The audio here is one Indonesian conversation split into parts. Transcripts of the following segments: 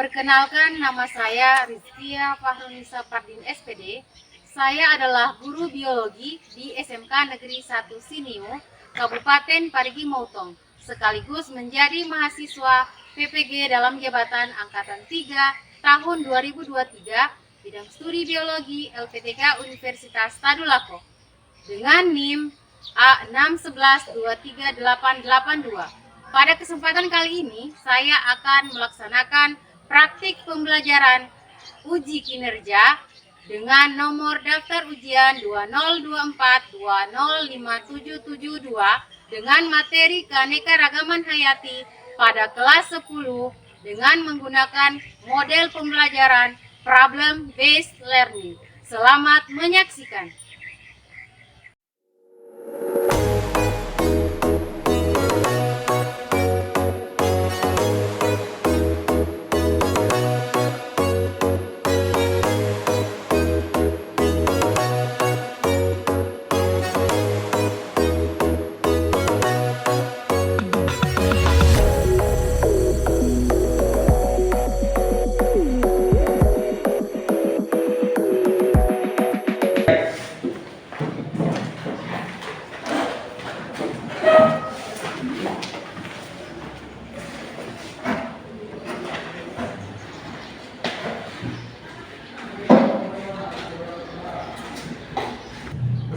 Perkenalkan, nama saya Rizkia Fahrunisa Pardin SPD. Saya adalah guru biologi di SMK Negeri 1 Siniu, Kabupaten Parigi Motong, sekaligus menjadi mahasiswa PPG dalam jabatan Angkatan 3 tahun 2023, bidang studi biologi LPTK Universitas Tadulako, dengan NIM A61123882. Pada kesempatan kali ini, saya akan melaksanakan praktik pembelajaran uji kinerja dengan nomor daftar ujian 2024-205772 dengan materi keanekaragaman hayati pada kelas 10 dengan menggunakan model pembelajaran problem based learning. Selamat menyaksikan.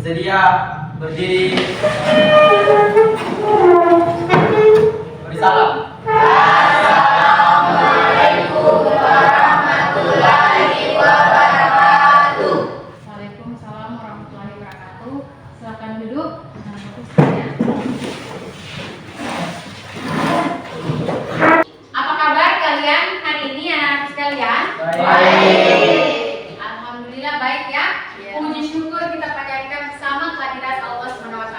Bersedia, berdiri, beri salam. Assalamualaikum warahmatullahi wabarakatuh. Waalaikumsalam warahmatullahi wabarakatuh. Silakan duduk. Apa kabar kalian hari ini, anak-anak sekalian? Baik. Alhamdulillah baik ya. Puji syukur kita panjatkan bersama kehadirat Allah SWT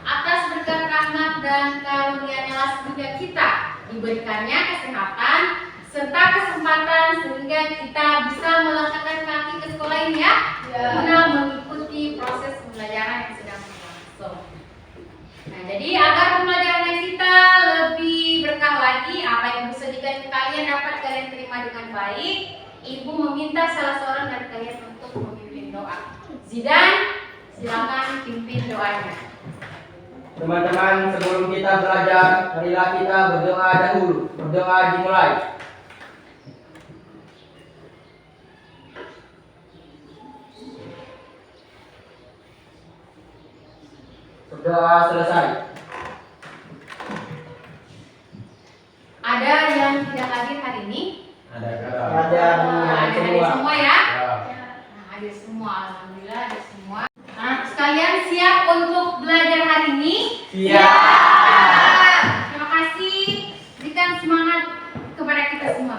atas berkat rahmat dan karunia-Nya sehingga kita diberikannya kesehatan serta kesempatan sehingga kita bisa melangkahkan kaki ke sekolah ini ya, guna mengikuti proses pembelajaran yang sedang berlangsung. Nah, jadi agar pembelajaran kita lebih berkah lagi, apa yang disediakan kalian dapat kalian terima dengan baik, Ibu meminta salah seorang dari kalian untuk memimpin doa. Zidan, silakan pimpin doanya. Teman-teman, sebelum kita belajar, marilah kita berdoa dahulu. Berdoa dimulai. Berdoa selesai. Ada yang tidak hadir hari ini? Ada semua ya? Nah, hadir semua, alhamdulillah hadir semua. Nah, sekalian siap untuk belajar hari ini? Siap. Terima kasih. Berikan semangat kepada kita semua.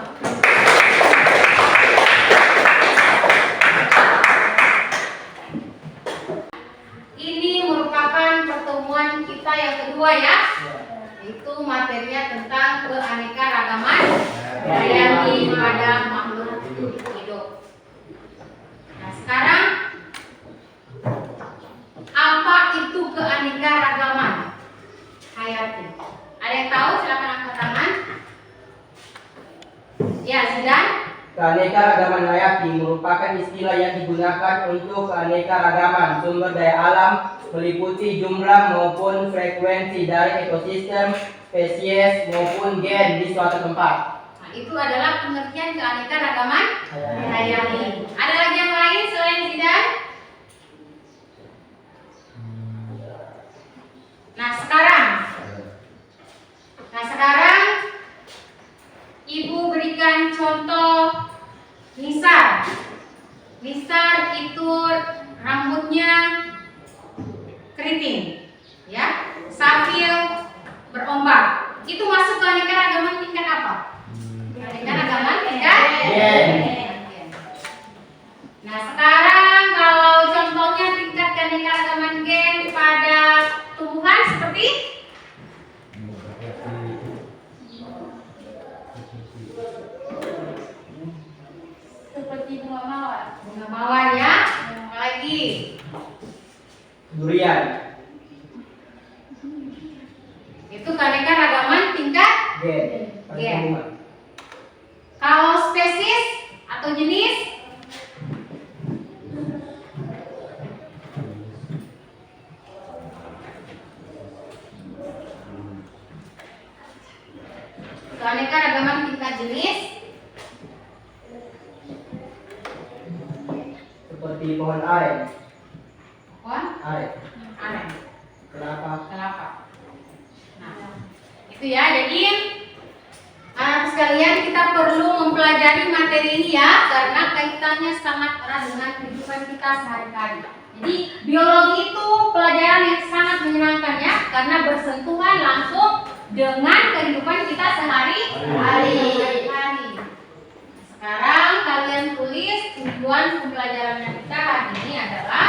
Ini merupakan pertemuan kita yang kedua ya. Itu materinya tentang keanekaragaman hayati pada makhluk hidup. Nah, sekarang apa itu keanekaragaman hayati? Ada yang tahu? Silakan angkat tangan. Ya, Zidan. Keanekaragaman hayati merupakan istilah yang digunakan untuk keanekaragaman sumber daya alam meliputi jumlah maupun frekuensi dari ekosistem, spesies maupun gen di suatu tempat. Nah, itu adalah pengertian keanekaragaman hayati. Ada lagi yang lain selain Zidan? Nah, sekarang Ibu berikan contoh Nisar. Nisar itu rambutnya keriting, ya, Safil berombak. Itu masuk ke keanekaragaman tingkat apa? Keanekaragaman tingkat Gen. Nah, sekarang kalau contohnya tingkat keanekaragaman gen pada tumbuhan seperti bunga mawar. Bunga mawar ya. Apa lagi? Durian. Itu keanekaragaman tingkat Gen. gen. Kalau jenis? Keanekaragaman tingkat jenis? Seperti pohon aren. Pohon Aren. aren. Kelapa. Kelapa. Nah, itu ya. Jadi anak sekalian, kita perlu mempelajari materi ini ya, karena kaitannya sangat erat dengan kehidupan kita sehari-hari. Jadi biologi itu pelajaran yang sangat menyenangkan ya, karena bersentuhan langsung dengan kehidupan kita sehari-hari. Sekarang kalian tulis tujuan pembelajarannya kita hari ini adalah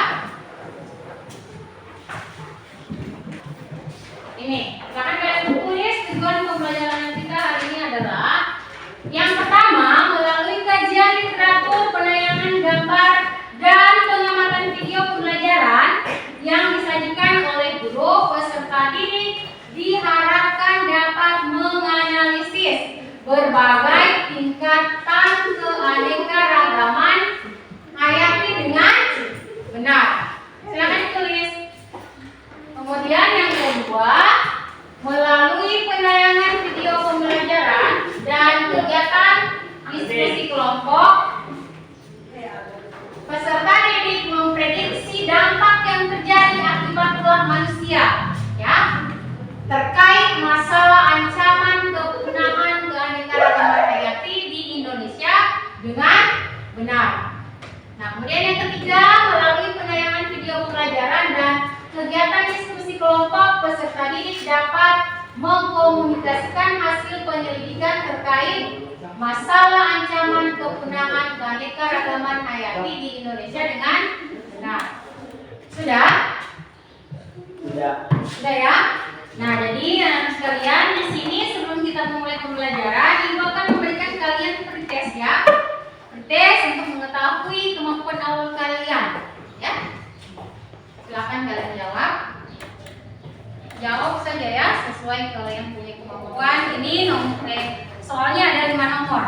ini. Silakan kalian tulis tujuan pembelajaran kita hari ini adalah yang pertama, melalui kajian literatur, penayangan gambar, dan pengamatan video pembelajaran yang disajikan oleh guru, peserta didik diharapkan dapat menganalisis berbagai tingkatan keanekaragaman hayati dengan benar. Silakan tulis. Kemudian yang kedua, melalui penayangan video pembelajaran dan kegiatan diskusi kelompok, peserta didik memprediksi dampak yang terjadi akibat ulah manusia, ya, terkait masalah ancaman kepunahan keanekaragaman hayati di Indonesia dengan benar. Nah, kemudian yang ketiga, melalui penayangan video pembelajaran dan kegiatan diskusi kelompok, peserta didik dapat mengkomunikasikan hasil penyelidikan terkait masalah ancaman kepunahan keanekaragaman hayati di Indonesia dengan benar. Sudah? Sudah ya? Nah, jadi anak sekalian, di sini sebelum kita memulai pembelajaran, Ibu akan memberikan kalian pretest ya. Pretest untuk mengetahui kemampuan awal kalian, ya. Silakan kalian jawab. Jawab saja ya, sesuai kalau yang punya kemampuan. Ini nomor soalnya ada 5 nomor.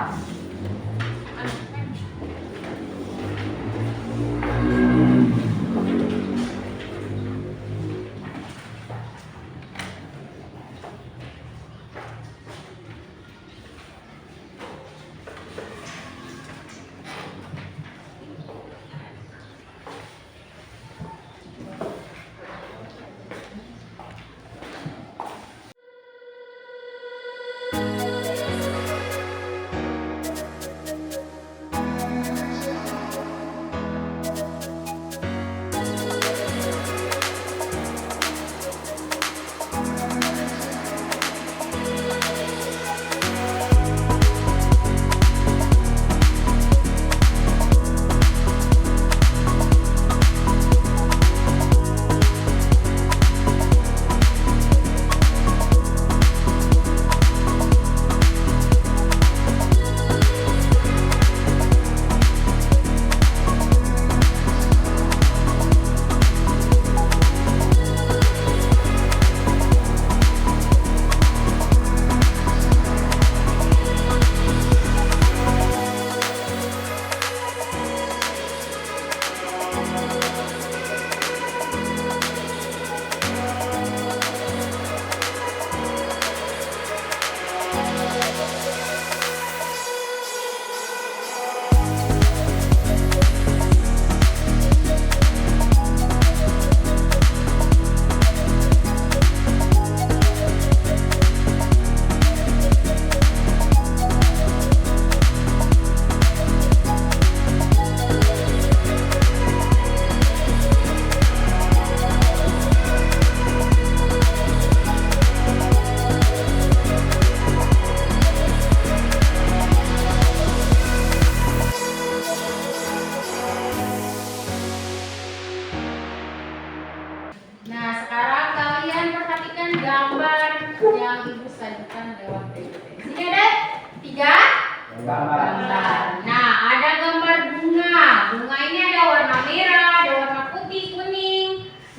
gambar. Nah, ada gambar bunga. Bunga ini ada warna merah, ada warna putih, kuning.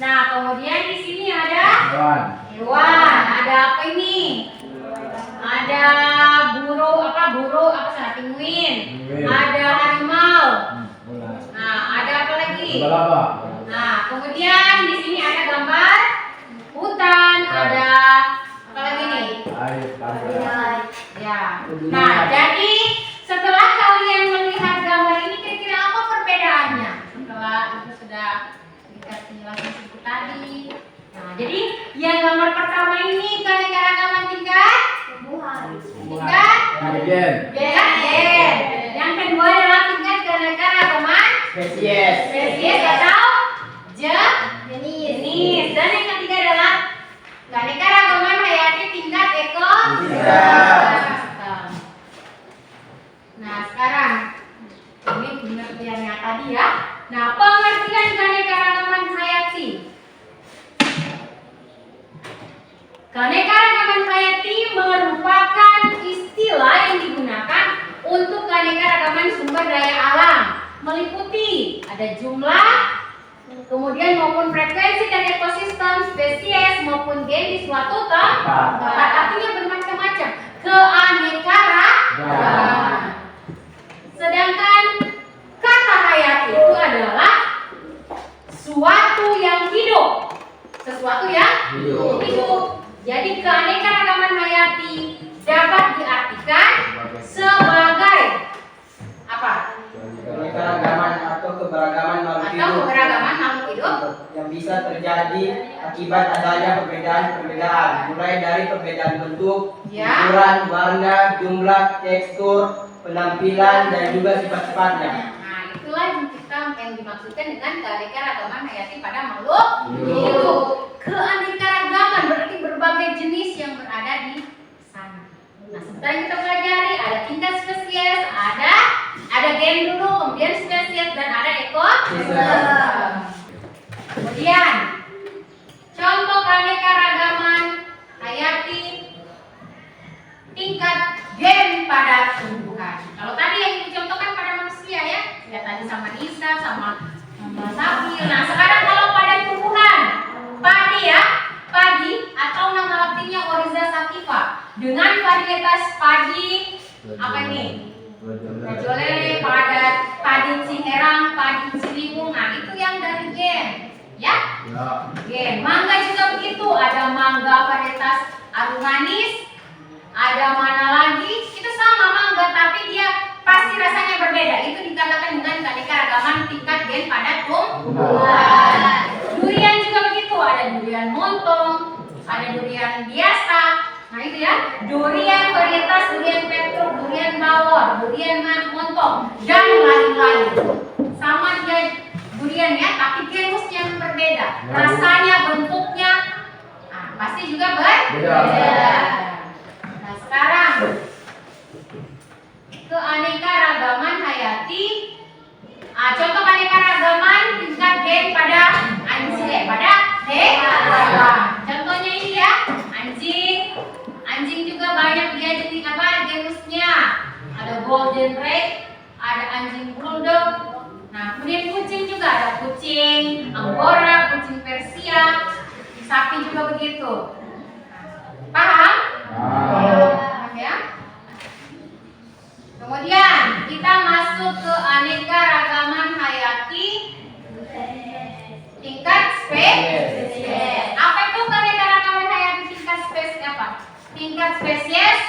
Nah, kemudian di sini ada hewan. Ada apa ini? Ada burung apa? Burung apa? Penguin. Ada harimau. Nah, kemudian di sini ada gambar hutan, ada apa lagi nih? Ya. Nah, jadi setelah kalian melihat gambar ini, kira-kira apa perbedaannya? Setelah itu sudah dikasih penjelasan seperti tadi. Nah, jadi yang gambar pertama ini keanekaragaman tingkat tingkat gen. Yang kedua adalah tingkat keanekaragaman spesies atau jenis. Dan yang ketiga adalah keanekaragaman hayati tingkat ekosistem. Nah, sekarang ini pengertiannya tadi ya. Nah, pengertian keanekaragaman hayati. Keanekaragaman hayati merupakan istilah yang digunakan untuk keanekaragaman sumber daya alam, meliputi ada jumlah, kemudian maupun frekuensi dan ekosistem, spesies maupun gen di suatu tempat. Artinya bermacam-macam. Keanekaragaman. Sedangkan kata hayati itu adalah suatu yang hidup. Sesuatu yang hidup. Jadi keanekaragaman hayati dapat diartikan sebagai apa? Keanekaragaman atau keberagaman makhluk hidup yang bisa terjadi akibat adanya perbedaan-perbedaan, mulai dari perbedaan bentuk, ukuran, warna, jumlah, tekstur, penampilan, dan juga sifat-sifatnya. Nah, itulah yang dimaksudkan dengan keanekaragaman hayati pada makhluk hidup. Keanekaragaman berarti berbagai jenis yang berada di sana. Nah, sebentar kita pelajari ada tingkat spesies, ada gen dulu, kemudian spesies, dan ada ekosistem. Kemudian contoh keanekaragaman hayati tingkat gen pada tumbuhan. Kalau tadi yang dicontohkan pada manusia ya tadi sama Nisa, sama sapi. Nah, sekarang kalau pada tumbuhan, padi atau nama latinnya Oryza sativa dengan varietas padi apa ini? Rajolele, padi Ciherang, padi Ciliwung. Nah, itu yang dari gen, ya? Gen. Mangga juga begitu, ada mangga varietas aru manis, ada mana lagi? Itu sama mangga, tapi dia pasti rasanya berbeda. Itu dikatakan dengan keanekaragaman tingkat gen pada tumbuhan. Durian juga begitu, ada durian montong, ada durian biasa. Nah, itu ya, durian varietas durian petruk, durian bawor, durian montong, dan lain-lain. Sama dia durian ya, tapi genusnya yang berbeda. Rasanya, bentuknya, nah, pasti juga berbeda. Nah, sekarang keanekaragaman hayati. Contoh keanekaragaman tingkat gen pada hewan. Contohnya ini ya, anjing. Anjing juga banyak dia jenis genusnya. Ada golden red, ada anjing bulldog. Nah, kemudian kucing juga ada kucing Angora, kucing Persia, sapi juga begitu. Paham? Paham ya? Kemudian kita masuk ke keanekaragaman hayati tingkat spesies. Apa itu keanekaragaman hayati tingkat spesies apa? Tingkat spesies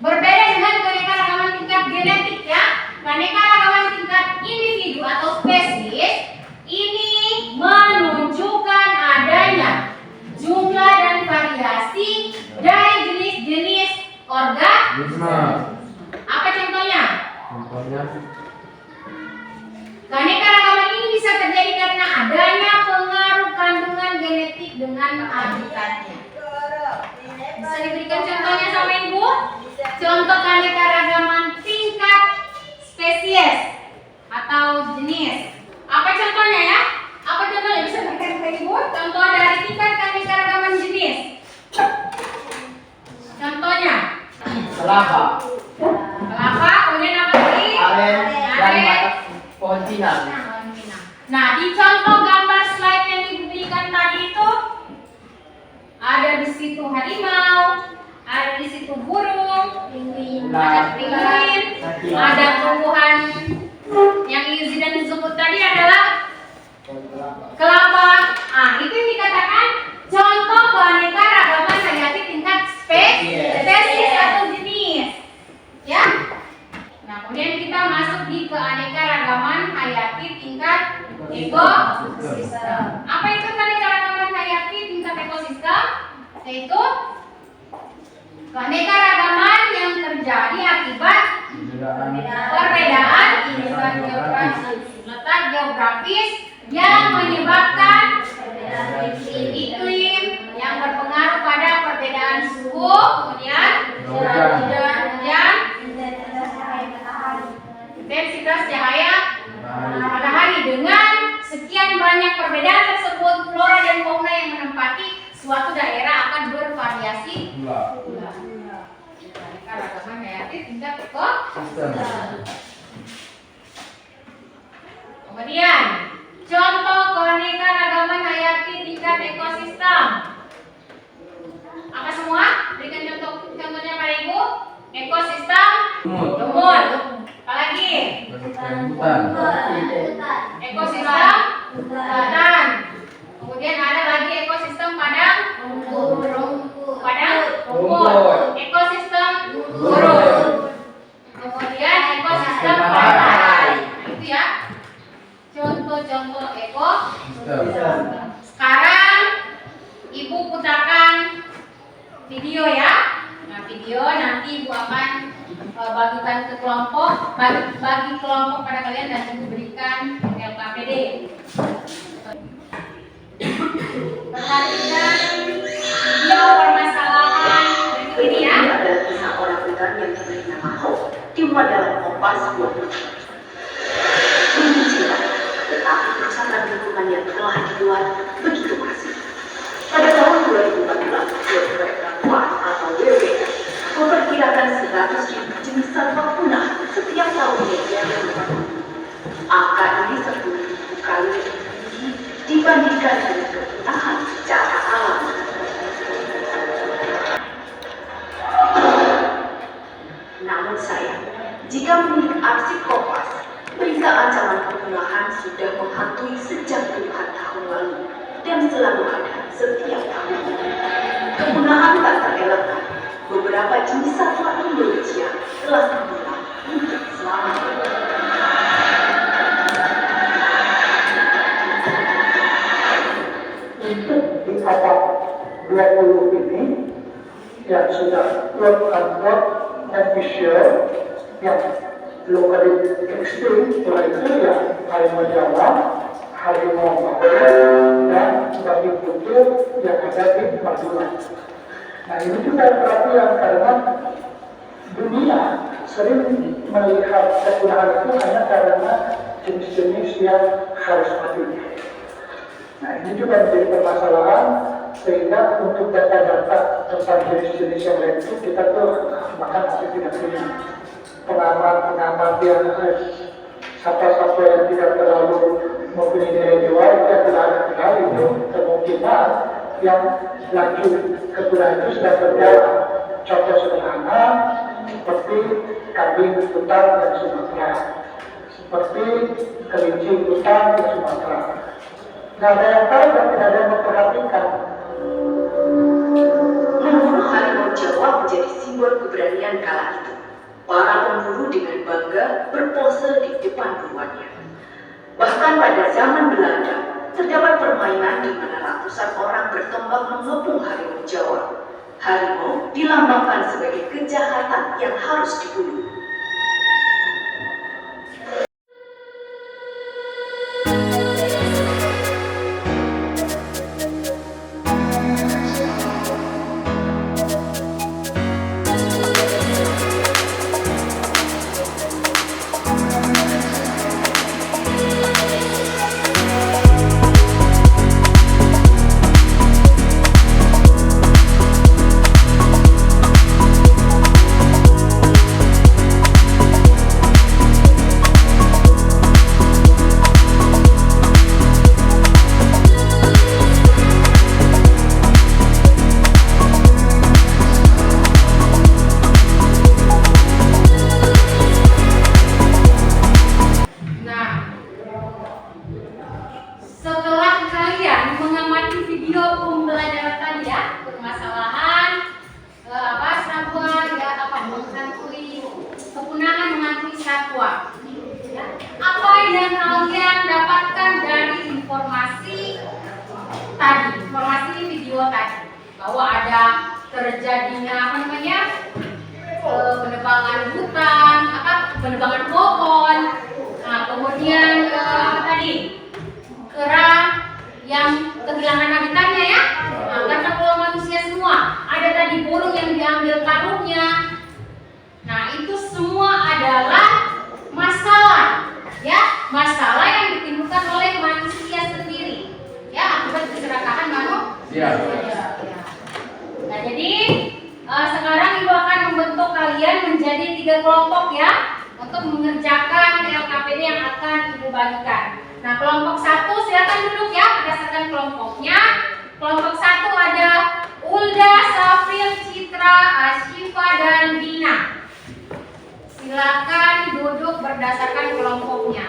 berbeda dengan keanekaragaman tingkat genetik ya. Keanekaragaman tingkat individu atau spesies ini menunjukkan adanya jumlah dan variasi dari jenis-jenis organisme. Apa contohnya? Keanekaragaman ini bisa terjadi karena adanya pengaruh kandungan genetik dengan habitatnya. Bisa diberikan contohnya sama Ibu? Contoh keanekaragaman tingkat spesies atau jenis. Apa contohnya ya? Apa contohnya? Bisa diberikan ke Ibu? Contoh dari tingkat keanekaragaman jenis. Contohnya? Kelapa, kemudian apa lagi? Aren, dan pohon pinang. Nah, di contoh gambar slide yang diberikan tadi itu ada di situ harimau, ada di situ burung, ada penguin, ada tumbuhan yang Zidan disebut tadi adalah Nah, kemudian kita masuk di keanekaragaman hayati tingkat ekosistem. Apa itu keanekaragaman hayati tingkat ekosistem? Yaitu keanekaragaman yang terjadi akibat perbedaan letak geografis yang menyebabkan iklim yang berpengaruh pada perbedaan suhu, kemudian hujan, intensitas cahaya matahari. Dengan sekian banyak perbedaan tersebut, flora dan fauna yang menempati suatu daerah akan bervariasi pula. Keanekaragaman hayati tingkat ekosistem. Kemudian contoh keanekaragaman hayati tingkat ekosistem. Apa semua? Berikan contohnya pada Ibu. Ekosistem lumut. Apalagi? Ekosistem hutan. Kemudian ada lagi ekosistem padang rumput. Ekosistem gurun. Kemudian ekosistem pantai. Nah, itu ya. Contoh-contoh ekosistem. Sekarang Ibu putarkan video ya. Nah, video nanti Ibu akan bagikan ke kelompok, bagi kelompok pada kalian dan Ibu berikan LKPD. Perhatikan video permasalahan berikut ini ya. Ini adalah kisah orang benar yang diberi nama Hope di dalam Kompas 20. Ini cinta, tetapi kerusakan lingkungan yang telah dibuat begitu masif. Pada tahun 2014, World Wildlife atau WWF memperkirakan 100.000 jenis satwa punah setiap tahunnya yang berlaku. Angka ini 10.000 kali lebih tinggi dibandingkan dengan kepunahan secara alam. Namun sayang, jika menilik arsip Kompas, berita ancaman kepunahan sudah menghantui sejak puluhan tahun lalu dan selalu ada setiap tahun. Kepunahan tak terelakkan. Beberapa jenis satwa Indonesia telah punah untuk selamanya. Untuk di abad 20 ini yang sudah quote-unquote official yang lokal ekstrim yaitu ya harimau Jawa, harimau Bawang, dan babi butuh yang ada di Madura. Nah ini juga perhatian karena dunia sering melihat kepunahan itu hanya karena jenis-jenis yang harus mati. Nah ini juga menjadi permasalahan sehingga untuk data-data tentang jenis-jenis yang lain itu kita tuh bahkan masih tidak punya pengamat yang satwa-satwa yang tidak terlalu mempunyai nilai jual yang tidak ada kenal itu kemungkinan yang laju kepunahan itu sudah berjalan. Contoh sederhana seperti kambing hutan di Sumatera, seperti kelinci hutan di Sumatera. Nah, ada yang tahu dan tidak ada yang memperhatikan. Memburu harimau Jawa menjadi simbol keberanian kala itu. Para pemburu dengan bangga berpose di depan buruannya. Bahkan pada zaman Belanda, terdapat permainan di mana ratusan orang bertembak mengepung harimau Jawa. Harimau dilambangkan sebagai kejahatan yang harus dibunuh. memahami satwa. Ya. Apa yang kalian dapatkan dari informasi tadi, informasi video tadi, bahwa ada terjadinya penebangan hutan, penebangan pohon, nah, kemudian apa tadi, kera yang kehilangan habitatnya ya, nah, karena kalau manusia semua, ada tadi burung yang diambil karungnya. Nah, itu semua adalah masalah, ya, masalah yang ditimbulkan oleh manusia sendiri, ya, akibat keserakahan manusia. Nah, jadi sekarang Ibu akan membentuk kalian menjadi 3 kelompok ya, untuk mengerjakan LKPD yang akan Ibu bagikan. Nah, kelompok 1 silakan duduk ya berdasarkan kelompoknya. Kelompok 1 ada Ulda, Safil, Citra, Asyifa, dan Dina. Silakan duduk berdasarkan kelompoknya.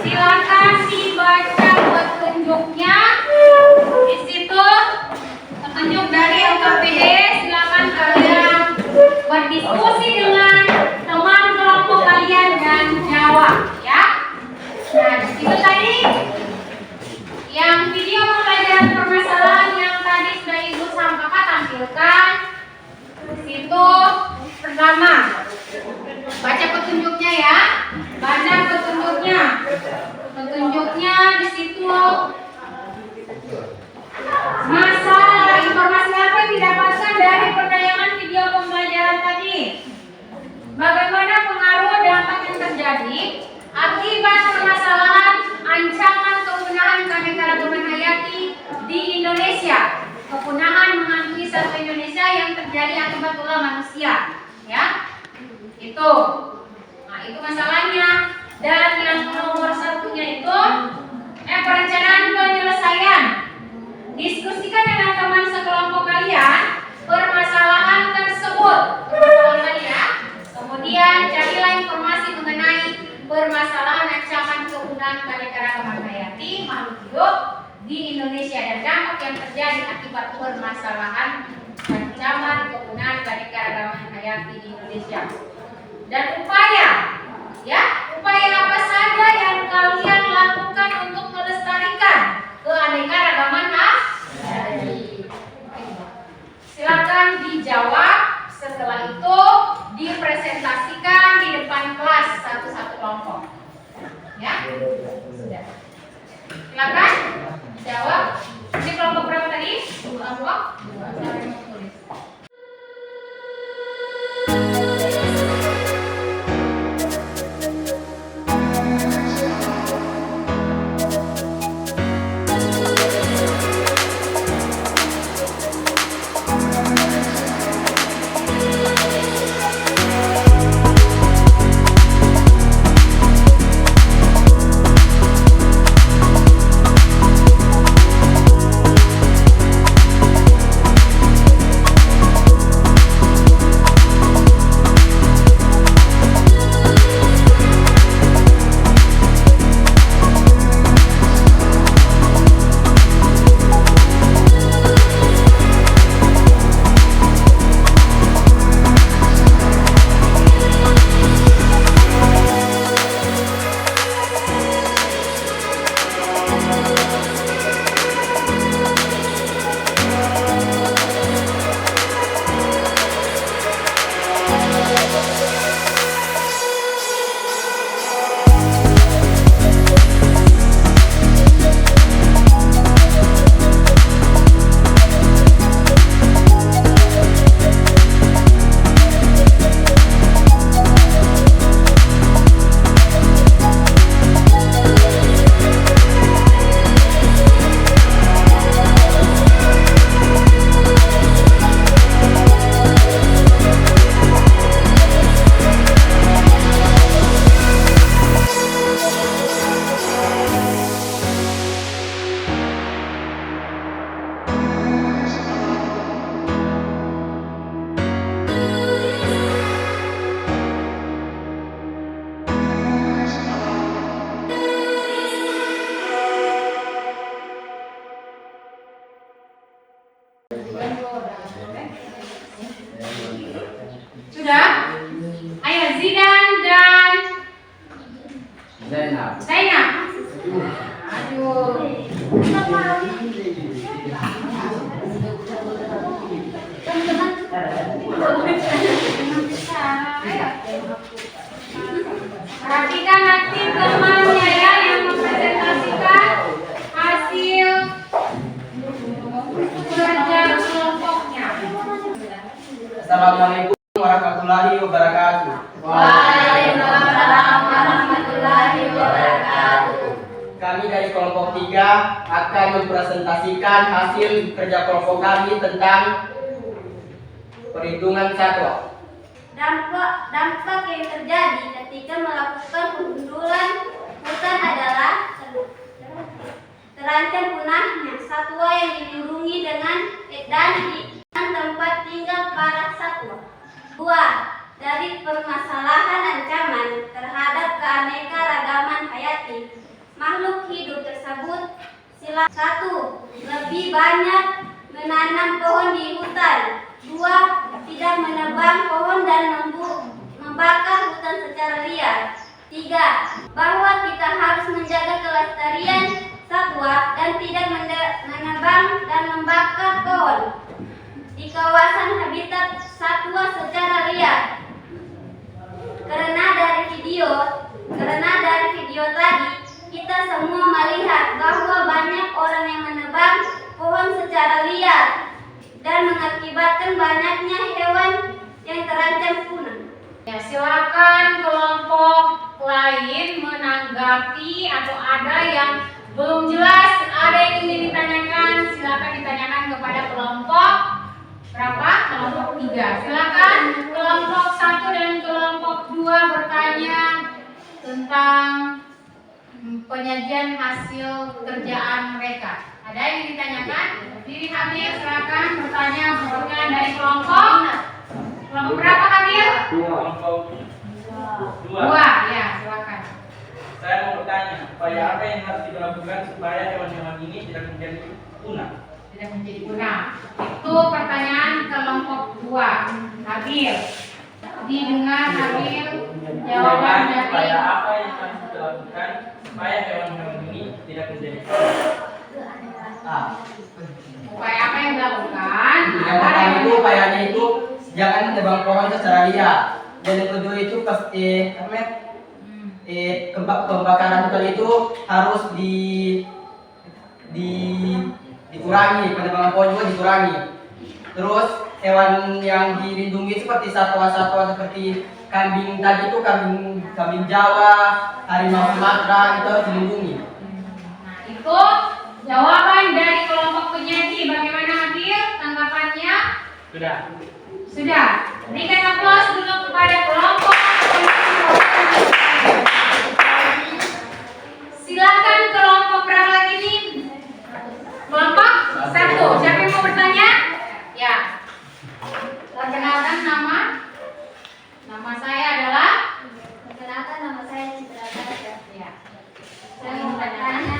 Silakan dibaca petunjuknya. Di situ petunjuk dari LKPD. Silakan kalian berdiskusi dengan teman kelompok kalian dan jawab ya. Nah, di situ tadi yang video pembelajaran permasalahan yang tadi sudah Ibu sampaikan tampilkan. Di situ pertama baca petunjuknya ya. Baca petunjuknya. Petunjuknya di situ masalah informasi apa yang didapatkan dari penayangan video pembelajaran tadi. Bagaimana pengaruh dampak yang terjadi akibat permasalahan ancaman kepunahan keanekaragaman hayati di Indonesia. Kepunahan menghantui satwa Indonesia yang terjadi akibat ulah manusia, ya. Itu. Nah, itu masalahnya. Dan yang nomor 1-nya itu perencanaan penyelesaian. Diskusikan dengan teman sekelompok kalian permasalahan tersebut. Permasalahan tadi ya. Kemudian carilah informasi mengenai permasalahan ancaman kepunahan keanekaragaman hayati makhluk hidup di Indonesia dan dampak yang terjadi akibat permasalahan ancaman kepunahan keanekaragaman hayati di Indonesia. Dan upaya apa saja yang kalian lakukan untuk melestarikan keanekaragaman hayati. Silakan dijawab. Setelah itu dipresentasikan di depan kelas satu-satu kelompok. Ya, sudah. Silakan jawab. Ini kelompok berapa tadi? Kelompok. Siapa yang mau tulis? Zainab. Zainab. Aduh. Perhatikan nanti temannya ya yang mempresentasikan hasil kerja kelompoknya. Assalamualaikum warahmatullahi wabarakatuh. Waalaikumsalam warahmatullahi wabarakatuh. Kami dari kelompok 3 akan mempresentasikan hasil kerja kelompok kami tentang perhitungan satwa. Dampak yang terjadi ketika melakukan pengundulan hutan adalah terancam punahnya satwa yang dilindungi dan tempat tinggal para satwa. 2. Dari permasalahan ancaman terhadap keanekaragaman hayati makhluk hidup tersebut, 1. Lebih banyak menanam pohon di hutan. 2. Tidak menebang pohon dan membakar hutan secara liar. 3. Bahwa kita harus menjaga kelestarian satwa dan tidak menebang dan membakar pohon di kawasan habitat satwa secara liar. Karena dari video tadi kita semua melihat bahwa banyak orang yang menebang pohon secara liar dan mengakibatkan banyaknya hewan yang terancam punah. Ya, silakan kelompok lain menanggapi atau ada yang belum jelas, ada yang ingin ditanyakan, silakan ditanyakan kepada kelompok berapa? Kelompok 3. Silakan kelompok 1 dan kelompok 2 bertanya tentang penyajian hasil kerjaan mereka. Ada yang ingin ditanyakan? Diri Hamil, silakan bertanya berhubungan dari kelompok berapa Hamil? Kelompok 2, ya silakan. Saya mau bertanya, upaya apa yang harus dilakukan supaya hewan-hewan ini tidak menjadi punah? Tidak menjadi punah. Itu pertanyaan kelompok 2. Hamil. Didengar Hamil jawaban dari Upaya apa yang harus dilakukan supaya hewan-hewan ini tidak menjadi punah? upaya apa yang dilakukan? Yang pertama itu upayanya itu jangan menebang pohon secara liar. Dan yang kedua itu pembakaran hutan itu harus dikurangi, penebangan pohon juga dikurangi. Terus hewan yang dilindungi seperti satwa-satwa seperti kambing tadi itu kambing Jawa, harimau Sumatera itu harus dilindungi. Nah, itu jawaban dari kelompok penyaji. Bagaimana Hamil tanggapannya? Sudah. Berikan aplaus dulu kepada kelompok penyaji. Silakan kelompok berapa lagi nih? Kelompok 1. Siapa yang mau bertanya? Ya. Perkenalkan nama. Nama saya adalah. Perkenalkan, nama saya Citra Tasya. Ya. Saya mau bertanya,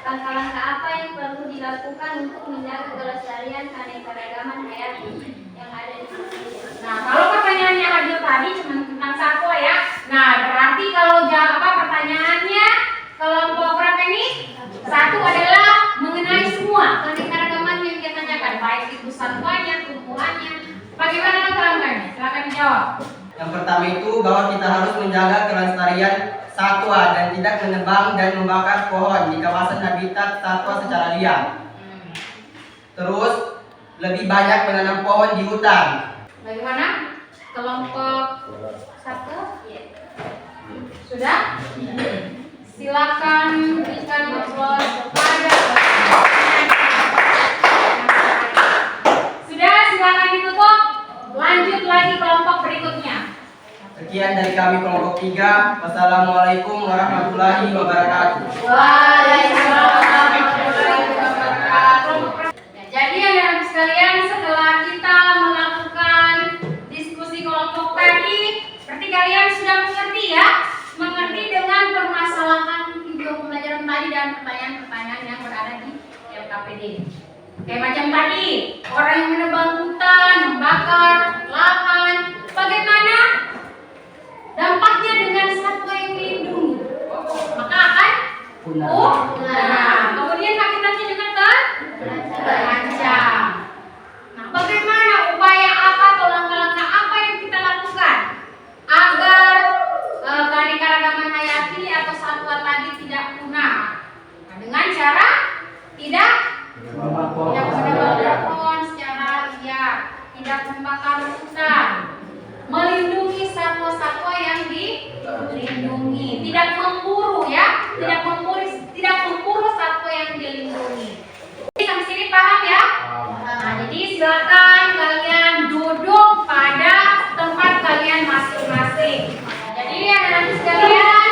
langkah-langkah apa yang perlu dilakukan untuk menjaga kelestarian keanekaragaman hayati yang ada di Indonesia? Nah, kalau pertanyaannya Adil tadi cuma tentang satwa ya. Nah, berarti kalau pertanyaannya kelompok berapa ini? 1 adalah mengenai semua keanekaragaman yang kita tanyakan, baik itu satwanya, tumbuhannya. Bagaimana langkah-langkahnya? Silakan dijawab. Yang pertama itu bahwa kita harus menjaga kelestarian satwa dan tidak menebang dan membakar pohon di kawasan habitat satwa secara liar. Terus lebih banyak menanam pohon di hutan. Bagaimana? Kelompok 1? Sudah? Silakan berikan aplaus kepada. Sudah, silakan ditutup. Lanjut lagi kelompok berikutnya. Sekian dari kami kelompok 3. Wassalamualaikum warahmatullahi wabarakatuh. Waalaikumsalam warahmatullahi wabarakatuh. Ya, jadi anak-anak sekalian, setelah kita melakukan diskusi kelompok tadi, seperti kalian sudah mengerti ya, mengerti dengan permasalahan video pembelajaran tadi dan pertanyaan-pertanyaan yang berada di LKPD. Kayak macam tadi, orang yang menebang hutan, membakar lahan, bagaimana dampaknya dengan satwa yang dilindungi? Nah, kemudian habitatnya juga terancam. Nah, bagaimana upaya apa atau langkah-langkah apa yang kita lakukan agar keanekaragaman hayati atau satwa tadi tidak punah? Nah, dengan cara tidak menebang pohon secara liar, tidak membakar hutan, melindungi satwa-satwa yang dilindungi, tidak memburu ya, tidak memburu satwa yang dilindungi. Sampai sini paham ya? Nah, jadi silakan kalian duduk pada tempat kalian masing-masing. Jadi anak-anak sekalian,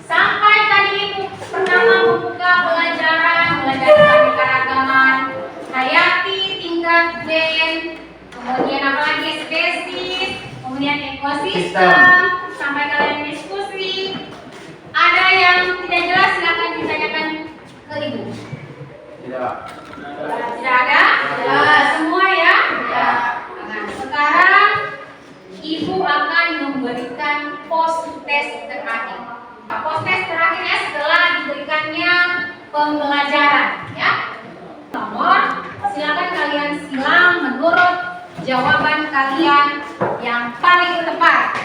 sampai tadi pertama membuka belajar keanekaragaman hayati tingkat band, kemudian apalagi spesies, kemudian ekosistem, sampai kalian diskusi. Ada yang tidak jelas silakan ditanyakan ke ibu. Tidak ada? Semua ya? Nah, sekarang ibu akan memberikan post test terakhir. Post test terakhirnya setelah diberikannya pembelajaran ya. Nomor, silakan kalian silang menurut jawaban kalian yang paling tepat.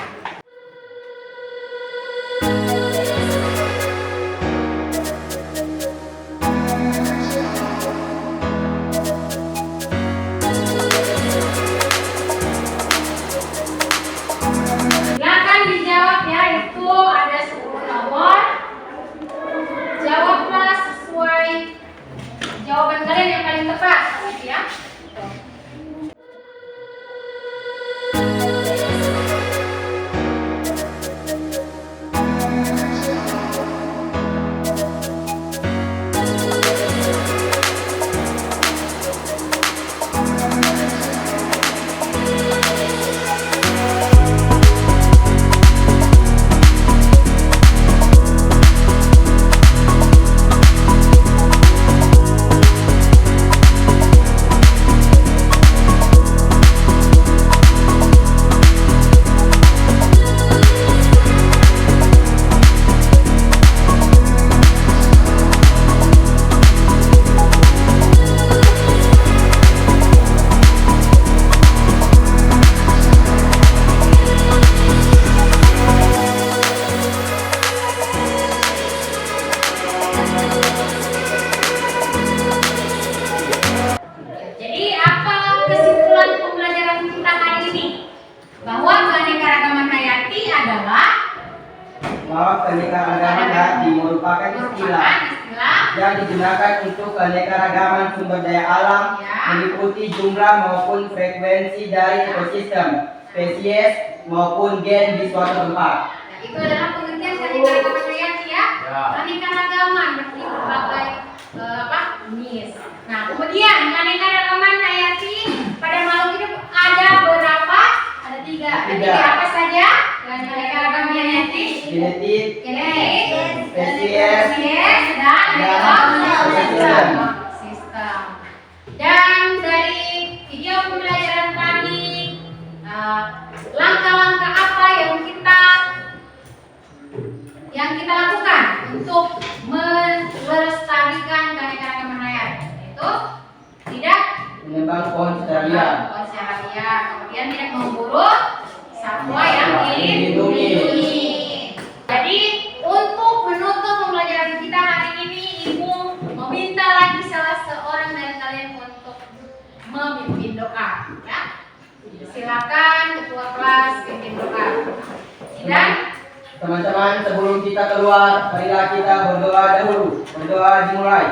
Silakan dijawab ya, itu ada 10 nomor. Jawablah sesuai jawaban kalian yang paling tepat ya. Jadi apa kesimpulan pembelajaran kita hari ini? Bahwa keanekaragaman hayati adalah keanekaragaman hayati merupakan istilah yang digunakan untuk keanekaragaman sumber daya alam meliputi jumlah maupun frekuensi dari ekosistem, spesies maupun gen di suatu tempat. Nah, itu adalah pengertian keanekaragaman hayati ya. Keanekaragaman berarti berbagai jenis. Nah, kemudian keanekaragaman hayati pada makhluk hidup ada berapa? Ada 3. Ada 3 apa saja? Keanekaragaman hayati? Genetik, spesies, dan ekosistem. Dan dari video pembelajaran tadi, langkah-langkah apa yang kita lakukan untuk melestarikan keanekaragaman hayati? Itu tidak menebang pohon secara liar, kemudian tidak memburu satwa yang dilindungi. Jadi untuk menutup pembelajaran kita hari ini, Ibu meminta lagi salah seorang dari kalian untuk memimpin doa ya. Silakan ketua kelas pimpin doa. Dan teman-teman, sebelum kita keluar, marilah kita berdoa dahulu. Berdoa dimulai.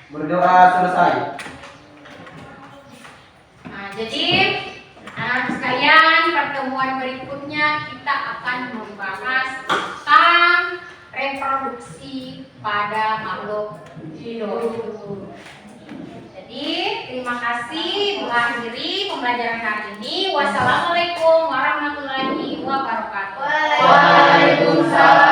Berdoa selesai. nah, jadi anak sekalian, pertemuan berikutnya kita akan membahas tentang reproduksi pada makhluk hidup. Jadi terima kasih mengakhiri pembelajaran hari ini. Wassalamualaikum warahmatullahi wabarakatuh. Waalaikumsalam.